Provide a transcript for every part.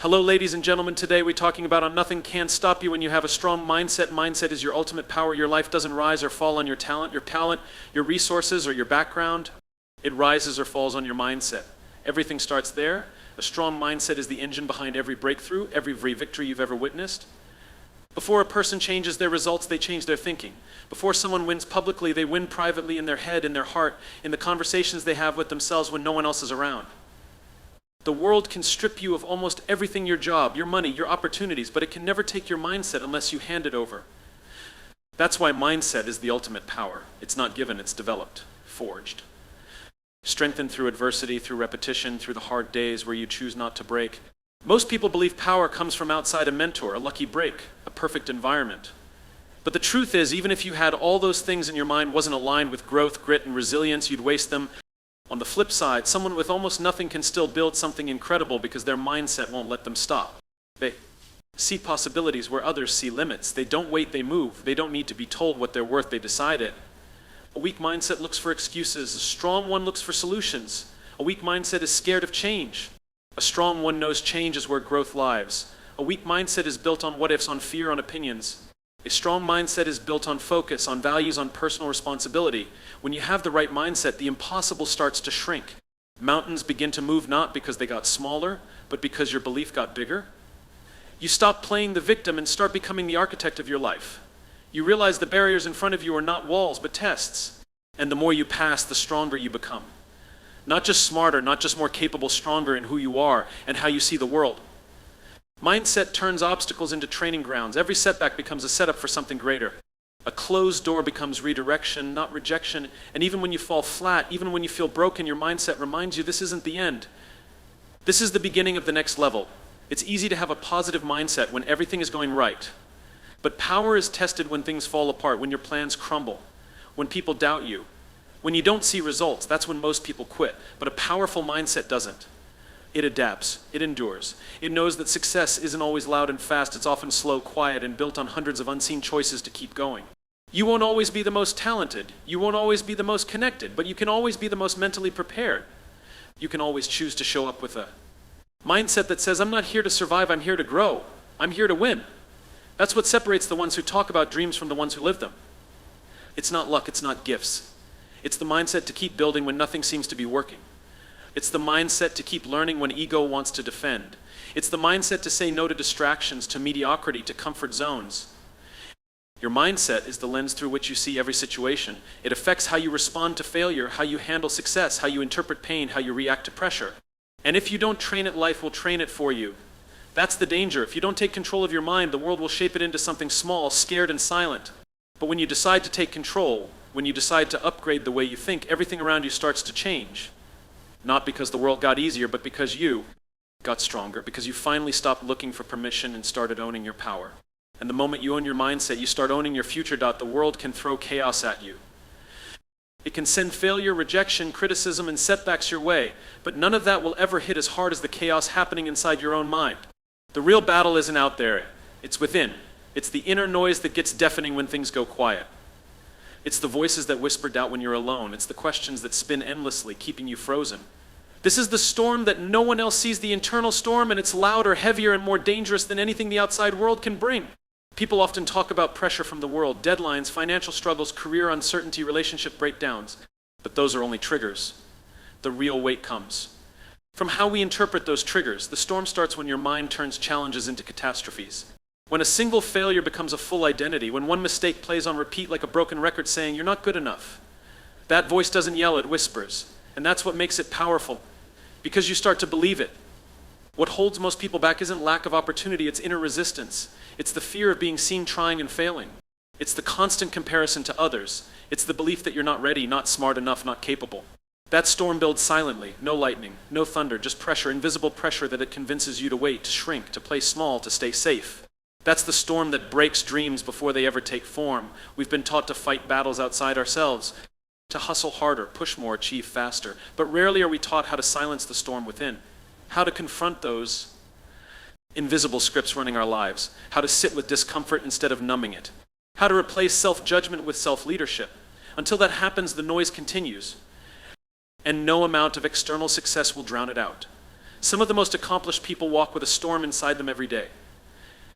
Hello, ladies and gentlemen. Today we're talking about on nothing can stop you when you have a strong mindset. Mindset is your ultimate power. Your life doesn't rise or fall on your talent, your resources, or your background. It rises or falls on your mindset. Everything starts there. A strong mindset is the engine behind every breakthrough, every victory you've ever witnessed. Before a person changes their results, they change their thinking. Before someone wins publicly, they win privately in their head, in their heart, in the conversations they have with themselves when no one else is around. The world can strip you of almost everything, your job, your money, your opportunities, but it can never take your mindset unless you hand it over. That's why mindset is the ultimate power. It's not given, it's developed, forged. Strengthened through adversity, through repetition, through the hard days where you choose not to break. Most people believe power comes from outside a mentor, a lucky break, a perfect environment. But the truth is, even if you had all those things and your mind wasn't aligned with growth, grit, and resilience, you'd waste them. On the flip side, someone with almost nothing can still build something incredible because their mindset won't let them stop. They see possibilities where others see limits. They don't wait, they move. They don't need to be told what they're worth, they decide it. A weak mindset looks for excuses. A strong one looks for solutions. A weak mindset is scared of change. A strong one knows change is where growth lies. A weak mindset is built on what-ifs, on fear, on opinions. A strong mindset is built on focus, on values, on personal responsibility. When you have the right mindset, the impossible starts to shrink. Mountains begin to move not because they got smaller, but because your belief got bigger. You stop playing the victim and start becoming the architect of your life. You realize the barriers in front of you are not walls, but tests. And the more you pass, the stronger you become. Not just smarter, not just more capable, stronger in who you are and how you see the world. Mindset turns obstacles into training grounds. Every setback becomes a setup for something greater. A closed door becomes redirection, not rejection. And even when you fall flat, even when you feel broken, your mindset reminds you this isn't the end. This is the beginning of the next level. It's easy to have a positive mindset when everything is going right. But power is tested when things fall apart, when your plans crumble, when people doubt you. When you don't see results, that's when most people quit. But a powerful mindset doesn't. It adapts, it endures. It knows that success isn't always loud and fast, it's often slow, quiet, and built on hundreds of unseen choices to keep going. You won't always be the most talented, you won't always be the most connected, but you can always be the most mentally prepared. You can always choose to show up with a mindset that says, I'm not here to survive, I'm here to grow. I'm here to win. That's what separates the ones who talk about dreams from the ones who live them. It's not luck, it's not gifts. It's the mindset to keep building when nothing seems to be working. It's the mindset to keep learning when ego wants to defend. It's the mindset to say no to distractions, to mediocrity, to comfort zones. Your mindset is the lens through which you see every situation. It affects how you respond to failure, how you handle success, how you interpret pain, how you react to pressure. And if you don't train it, life will train it for you. That's the danger. If you don't take control of your mind, the world will shape it into something small, scared, and silent. But when you decide to take control, when you decide to upgrade the way you think, everything around you starts to change. Not because the world got easier, but because you got stronger, because you finally stopped looking for permission and started owning your power. And the moment you own your mindset, you start owning your future. The world can throw chaos at you. It can send failure, rejection, criticism, and setbacks your way, but none of that will ever hit as hard as the chaos happening inside your own mind. The real battle isn't out there, it's within. It's the inner noise that gets deafening when things go quiet. It's the voices that whisper doubt when you're alone. It's the questions that spin endlessly, keeping you frozen. This is the storm that no one else sees, the internal storm, and it's louder, heavier, and more dangerous than anything the outside world can bring. People often talk about pressure from the world, deadlines, financial struggles, career uncertainty, relationship breakdowns. But those are only triggers. The real weight comes from how we interpret those triggers. The storm starts when your mind turns challenges into catastrophes. When a single failure becomes a full identity, when one mistake plays on repeat like a broken record saying, you're not good enough. That voice doesn't yell, it whispers. And that's what makes it powerful, because you start to believe it. What holds most people back isn't lack of opportunity, it's inner resistance. It's the fear of being seen trying and failing. It's the constant comparison to others. It's the belief that you're not ready, not smart enough, not capable. That storm builds silently, no lightning, no thunder, just pressure, invisible pressure that it convinces you to wait, to shrink, to play small, to stay safe. That's the storm that breaks dreams before they ever take form. We've been taught to fight battles outside ourselves, to hustle harder, push more, achieve faster. But rarely are we taught how to silence the storm within, how to confront those invisible scripts running our lives, how to sit with discomfort instead of numbing it, how to replace self-judgment with self-leadership. Until that happens, the noise continues, and no amount of external success will drown it out. Some of the most accomplished people walk with a storm inside them every day.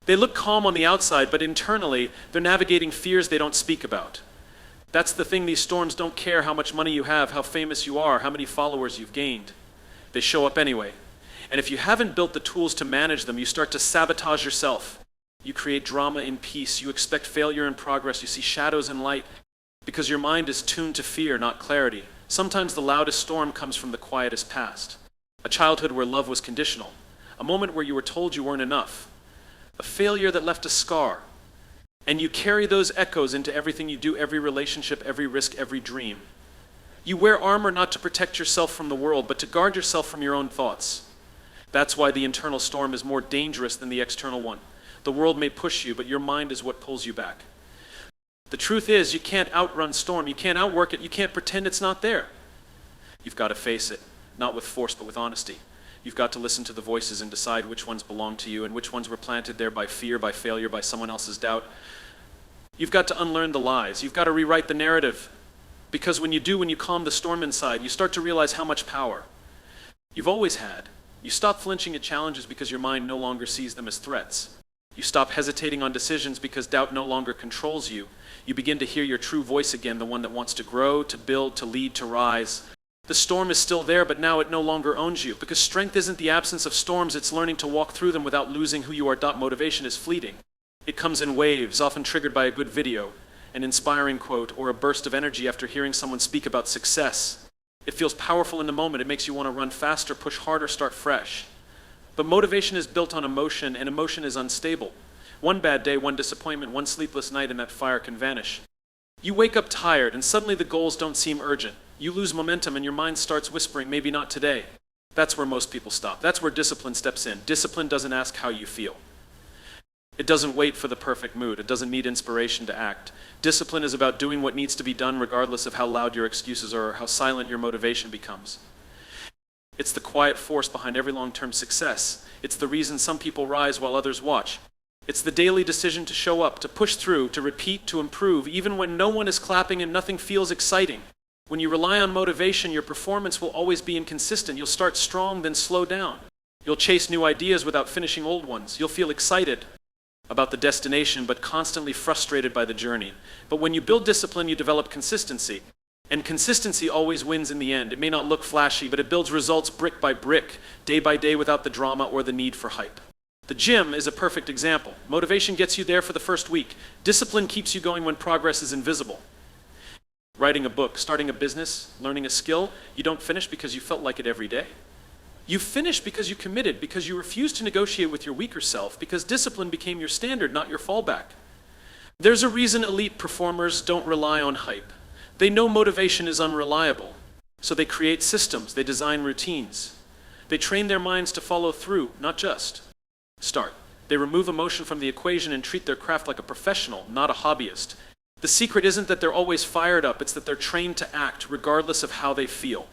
They look calm on the outside, but internally, they're navigating fears they don't speak about. That's the thing, these storms don't care how much money you have, how famous you are, how many followers you've gained. They show up anyway. And if you haven't built the tools to manage them, you start to sabotage yourself. You create drama in peace. You expect failure in progress. You see shadows in light because your mind is tuned to fear, not clarity. Sometimes the loudest storm comes from the quietest past. A childhood where love was conditional. A moment where you were told you weren't enough. A failure that left a scar. And you carry those echoes into everything you do, every relationship, every risk, every dream. You wear armor not to protect yourself from the world, but to guard yourself from your own thoughts. That's why the internal storm is more dangerous than the external one. The world may push you, but your mind is what pulls you back. The truth is, you can't outrun storm. You can't outwork it. You can't pretend it's not there. You've got to face it, not with force, but with honesty. You've got to listen to the voices and decide which ones belong to you and which ones were planted there by fear, by failure, by someone else's doubt. You've got to unlearn the lies. You've got to rewrite the narrative. Because when you calm the storm inside, you start to realize how much power you've always had. You stop flinching at challenges because your mind no longer sees them as threats. You stop hesitating on decisions because doubt no longer controls you. You begin to hear your true voice again, the one that wants to grow, to build, to lead, to rise. The storm is still there, but now it no longer owns you. Because strength isn't the absence of storms, it's learning to walk through them without losing who you are. Motivation is fleeting. It comes in waves, often triggered by a good video, an inspiring quote, or a burst of energy after hearing someone speak about success. It feels powerful in the moment. It makes you want to run faster, push harder, start fresh. But motivation is built on emotion, and emotion is unstable. One bad day, one disappointment, one sleepless night, and that fire can vanish. You wake up tired, and suddenly the goals don't seem urgent. You lose momentum, and your mind starts whispering, maybe not today. That's where most people stop. That's where discipline steps in. Discipline doesn't ask how you feel. It doesn't wait for the perfect mood. It doesn't need inspiration to act. Discipline is about doing what needs to be done regardless of how loud your excuses are or how silent your motivation becomes. It's the quiet force behind every long-term success. It's the reason some people rise while others watch. It's the daily decision to show up, to push through, to repeat, to improve, even when no one is clapping and nothing feels exciting. When you rely on motivation, your performance will always be inconsistent. You'll start strong, then slow down. You'll chase new ideas without finishing old ones. You'll feel excited about the destination, but constantly frustrated by the journey. But when you build discipline, you develop consistency. And consistency always wins in the end. It may not look flashy, but it builds results brick by brick, day by day without the drama or the need for hype. The gym is a perfect example. Motivation gets you there for the first week. Discipline keeps you going when progress is invisible. Writing a book, starting a business, learning a skill, you don't finish because you felt like it every day. You finish because you committed, because you refused to negotiate with your weaker self, because discipline became your standard, not your fallback. There's a reason elite performers don't rely on hype. They know motivation is unreliable, so they create systems, they design routines. They train their minds to follow through, not just start. They remove emotion from the equation and treat their craft like a professional, not a hobbyist. The secret isn't that they're always fired up, it's that they're trained to act regardless of how they feel.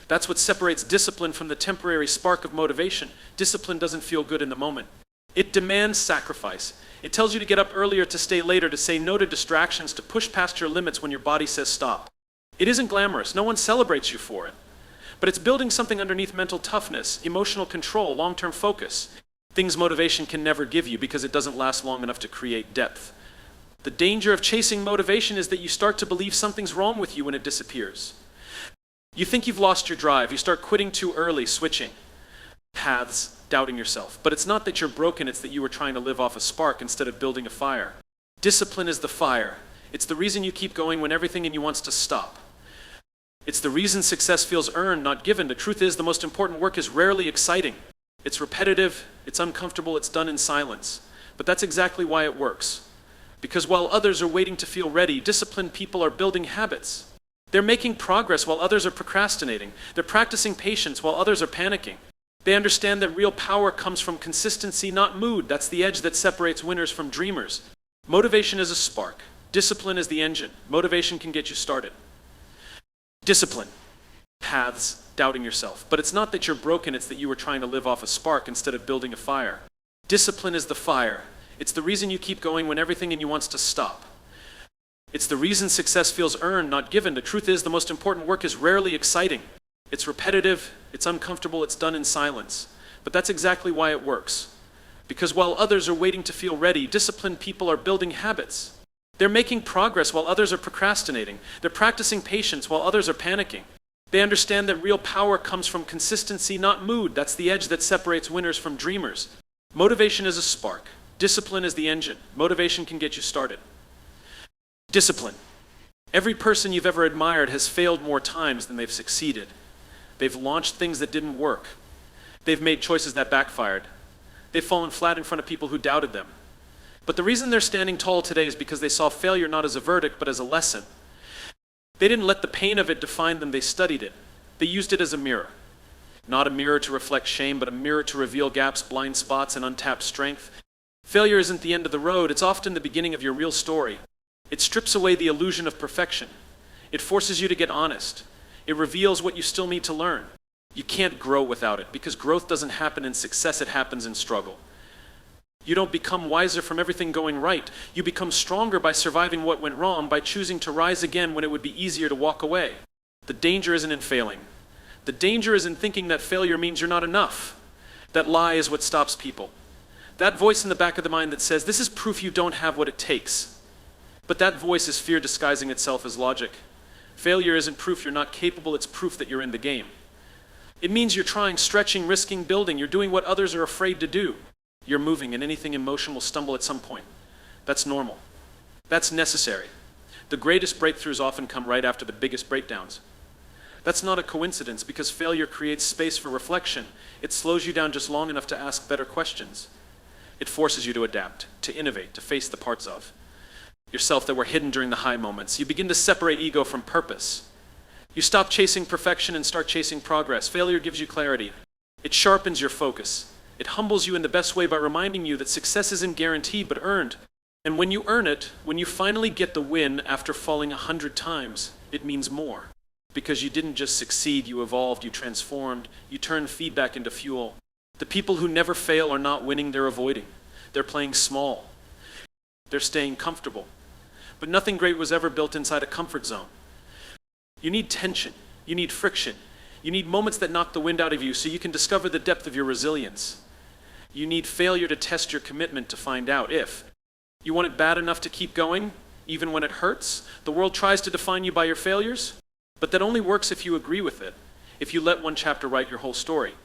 That's what separates discipline from the temporary spark of motivation. Discipline doesn't feel good in the moment. It demands sacrifice. It tells you to get up earlier, to stay later, to say no to distractions, to push past your limits when your body says stop. It isn't glamorous. No one celebrates you for it. But it's building something underneath: mental toughness, emotional control, long-term focus. Things motivation can never give you because it doesn't last long enough to create depth. The danger of chasing motivation is that you start to believe something's wrong with you when it disappears. You think you've lost your drive. You start quitting too early, switching paths, doubting yourself. But it's not that you're broken, it's that you were trying to live off a spark instead of building a fire. Discipline is the fire. It's the reason you keep going when everything in you wants to stop. It's the reason success feels earned, not given. The truth is, the most important work is rarely exciting. It's repetitive, it's uncomfortable, it's done in silence. But that's exactly why it works. Because while others are waiting to feel ready, disciplined people are building habits. They're making progress while others are procrastinating. They're practicing patience while others are panicking. They understand that real power comes from consistency, not mood. That's the edge that separates winners from dreamers. Motivation is a spark. Discipline is the engine. Motivation can get you started. Discipline. Paths, doubting yourself. But it's not that you're broken, it's that you were trying to live off a spark instead of building a fire. Discipline is the fire. It's the reason you keep going when everything in you wants to stop. It's the reason success feels earned, not given. The truth is, the most important work is rarely exciting. It's repetitive, it's uncomfortable, it's done in silence. But that's exactly why it works. Because while others are waiting to feel ready, disciplined people are building habits. They're making progress while others are procrastinating. They're practicing patience while others are panicking. They understand that real power comes from consistency, not mood. That's the edge that separates winners from dreamers. Motivation is a spark. Discipline is the engine. Motivation can get you started. Discipline. Every person you've ever admired has failed more times than they've succeeded. They've launched things that didn't work. They've made choices that backfired. They've fallen flat in front of people who doubted them. But the reason they're standing tall today is because they saw failure not as a verdict, but as a lesson. They didn't let the pain of it define them, they studied it. They used it as a mirror. Not a mirror to reflect shame, but a mirror to reveal gaps, blind spots, and untapped strength. Failure isn't the end of the road, it's often the beginning of your real story. It strips away the illusion of perfection. It forces you to get honest. It reveals what you still need to learn. You can't grow without it, because growth doesn't happen in success, it happens in struggle. You don't become wiser from everything going right. You become stronger by surviving what went wrong, by choosing to rise again when it would be easier to walk away. The danger isn't in failing. The danger is in thinking that failure means you're not enough. That lie is what stops people. That voice in the back of the mind that says, this is proof you don't have what it takes. But that voice is fear disguising itself as logic. Failure isn't proof you're not capable, it's proof that you're in the game. It means you're trying, stretching, risking, building. You're doing what others are afraid to do. You're moving, and anything in motion will stumble at some point. That's normal. That's necessary. The greatest breakthroughs often come right after the biggest breakdowns. That's not a coincidence, because failure creates space for reflection. It slows you down just long enough to ask better questions. It forces you to adapt, to innovate, to face the parts of yourself that were hidden during the high moments. You begin to separate ego from purpose. You stop chasing perfection and start chasing progress. Failure gives you clarity. It sharpens your focus. It humbles you in the best way by reminding you that success isn't guaranteed but earned. And when you earn it, when you finally get the win after falling 100 times, it means more. Because you didn't just succeed, you evolved, you transformed, you turned feedback into fuel. The people who never fail are not winning, they're avoiding. They're playing small. They're staying comfortable. But nothing great was ever built inside a comfort zone. You need tension. You need friction. You need moments that knock the wind out of you so you can discover the depth of your resilience. You need failure to test your commitment to find out if you want it bad enough to keep going, even when it hurts. The world tries to define you by your failures, but that only works if you agree with it, if you let one chapter write your whole story.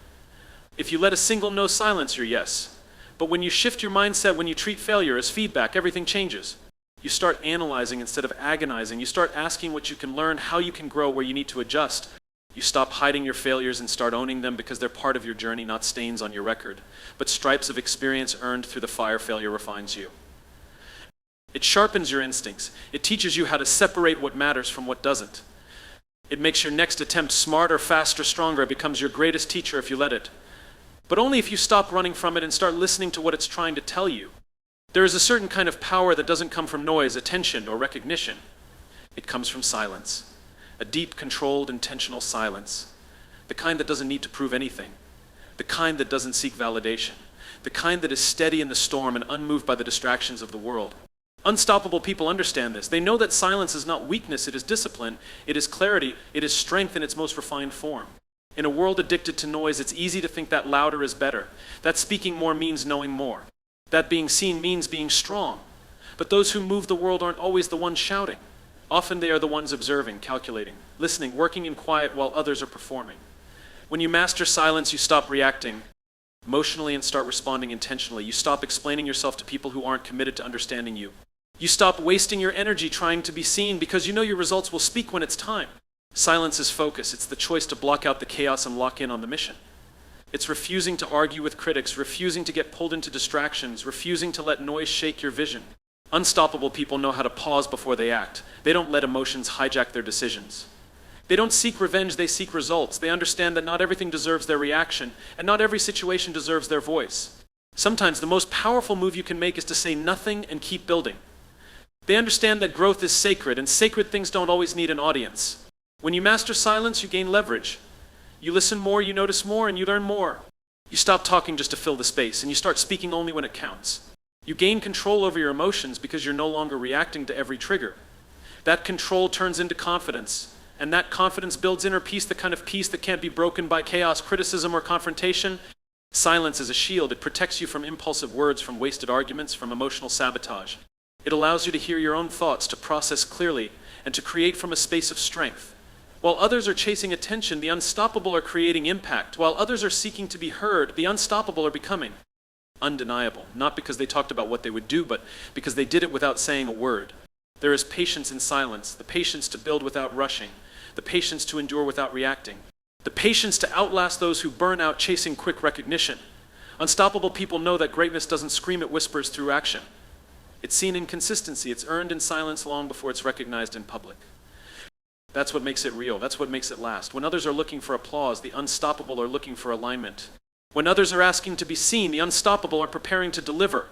If you let a single no silence your yes. But when you shift your mindset, when you treat failure as feedback, everything changes. You start analyzing instead of agonizing. You start asking what you can learn, how you can grow, where you need to adjust. You stop hiding your failures and start owning them because they're part of your journey, not stains on your record, but stripes of experience earned through the fire failure refines you. It sharpens your instincts. It teaches you how to separate what matters from what doesn't. It makes your next attempt smarter, faster, stronger. It becomes your greatest teacher if you let it. But only if you stop running from it and start listening to what it's trying to tell you. There is a certain kind of power that doesn't come from noise, attention, or recognition. It comes from silence. A deep, controlled, intentional silence. The kind that doesn't need to prove anything. The kind that doesn't seek validation. The kind that is steady in the storm and unmoved by the distractions of the world. Unstoppable people understand this. They know that silence is not weakness, it is discipline, it is clarity, it is strength in its most refined form. In a world addicted to noise, it's easy to think that louder is better. That speaking more means knowing more. That being seen means being strong. But those who move the world aren't always the ones shouting. Often they are the ones observing, calculating, listening, working in quiet while others are performing. When you master silence, you stop reacting emotionally and start responding intentionally. You stop explaining yourself to people who aren't committed to understanding you. You stop wasting your energy trying to be seen because you know your results will speak when it's time. Silence is focus. It's the choice to block out the chaos and lock in on the mission. It's refusing to argue with critics, refusing to get pulled into distractions, refusing to let noise shake your vision. Unstoppable people know how to pause before they act. They don't let emotions hijack their decisions. They don't seek revenge, they seek results. They understand that not everything deserves their reaction, and not every situation deserves their voice. Sometimes the most powerful move you can make is to say nothing and keep building. They understand that growth is sacred, and sacred things don't always need an audience. When you master silence, you gain leverage. You listen more, you notice more, and you learn more. You stop talking just to fill the space, and you start speaking only when it counts. You gain control over your emotions because you're no longer reacting to every trigger. That control turns into confidence. And that confidence builds inner peace, the kind of peace that can't be broken by chaos, criticism, or confrontation. Silence is a shield. It protects you from impulsive words, from wasted arguments, from emotional sabotage. It allows you to hear your own thoughts, to process clearly, and to create from a space of strength. While others are chasing attention, the unstoppable are creating impact. While others are seeking to be heard, the unstoppable are becoming undeniable. Not because they talked about what they would do, but because they did it without saying a word. There is patience in silence, the patience to build without rushing, the patience to endure without reacting, the patience to outlast those who burn out chasing quick recognition. Unstoppable people know that greatness doesn't scream, it whispers through action. It's seen in consistency. It's earned in silence long before it's recognized in public. That's what makes it real. That's what makes it last. When others are looking for applause, the unstoppable are looking for alignment. When others are asking to be seen, the unstoppable are preparing to deliver.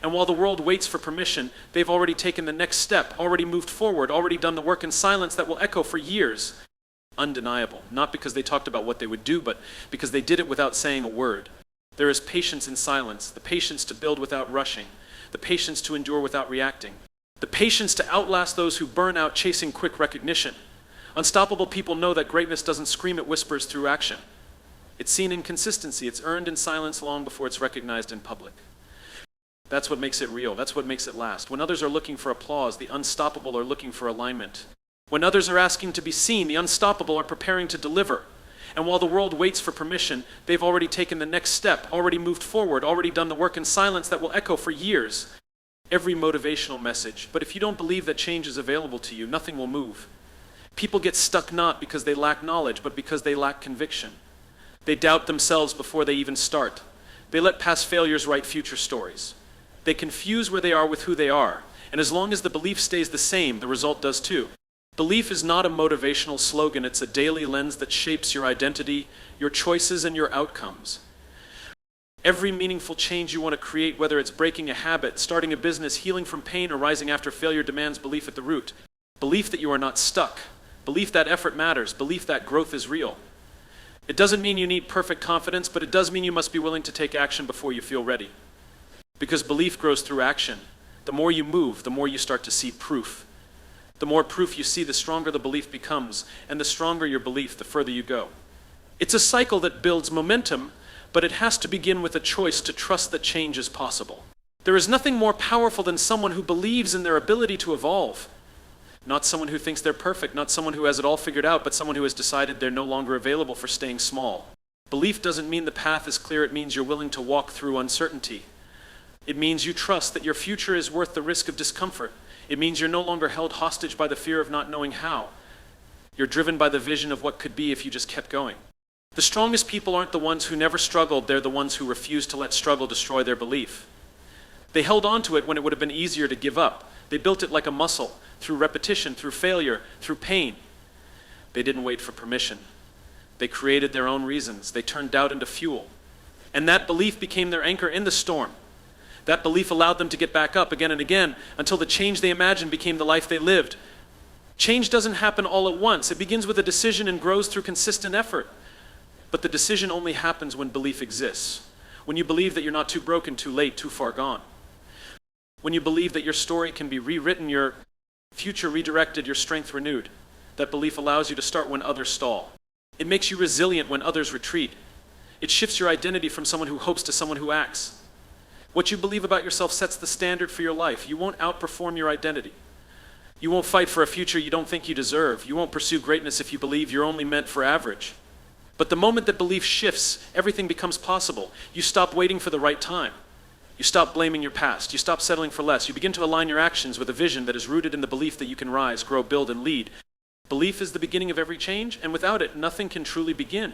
And while the world waits for permission, they've already taken the next step, already moved forward, already done the work in silence that will echo for years. Undeniable. Not because they talked about what they would do, but because they did it without saying a word. There is patience in silence, the patience to build without rushing, the patience to endure without reacting, the patience to outlast those who burn out chasing quick recognition. Unstoppable people know that greatness doesn't scream, it whispers through action. It's seen in consistency. It's earned in silence long before it's recognized in public. That's what makes it real. That's what makes it last. When others are looking for applause, the unstoppable are looking for alignment. When others are asking to be seen, the unstoppable are preparing to deliver. And while the world waits for permission, they've already taken the next step, already moved forward, already done the work in silence that will echo for years. Every motivational message. But if you don't believe that change is available to you, nothing will move. People get stuck not because they lack knowledge, but because they lack conviction. They doubt themselves before they even start. They let past failures write future stories. They confuse where they are with who they are. And as long as the belief stays the same, the result does too. Belief is not a motivational slogan. It's a daily lens that shapes your identity, your choices, and your outcomes. Every meaningful change you want to create, whether it's breaking a habit, starting a business, healing from pain, or rising after failure, demands belief at the root. Belief that you are not stuck. Belief that effort matters. Belief that growth is real. It doesn't mean you need perfect confidence, but it does mean you must be willing to take action before you feel ready. Because belief grows through action. The more you move, the more you start to see proof. The more proof you see, the stronger the belief becomes, and the stronger your belief, the further you go. It's a cycle that builds momentum, but it has to begin with a choice to trust that change is possible. There is nothing more powerful than someone who believes in their ability to evolve. Not someone who thinks they're perfect, not someone who has it all figured out, but someone who has decided they're no longer available for staying small. Belief doesn't mean the path is clear, it means you're willing to walk through uncertainty. It means you trust that your future is worth the risk of discomfort. It means you're no longer held hostage by the fear of not knowing how. You're driven by the vision of what could be if you just kept going. The strongest people aren't the ones who never struggled, they're the ones who refused to let struggle destroy their belief. They held on to it when it would have been easier to give up. They built it like a muscle, through repetition, through failure, through pain. They didn't wait for permission. They created their own reasons. They turned doubt into fuel. And that belief became their anchor in the storm. That belief allowed them to get back up again and again until the change they imagined became the life they lived. Change doesn't happen all at once. It begins with a decision and grows through consistent effort. But the decision only happens when belief exists. When you believe that you're not too broken, too late, too far gone. When you believe that your story can be rewritten, your future redirected, your strength renewed. That belief allows you to start when others stall. It makes you resilient when others retreat. It shifts your identity from someone who hopes to someone who acts. What you believe about yourself sets the standard for your life. You won't outperform your identity. You won't fight for a future you don't think you deserve. You won't pursue greatness if you believe you're only meant for average. But the moment that belief shifts, everything becomes possible. You stop waiting for the right time. You stop blaming your past. You stop settling for less. You begin to align your actions with a vision that is rooted in the belief that you can rise, grow, build, and lead. Belief is the beginning of every change, and without it, nothing can truly begin.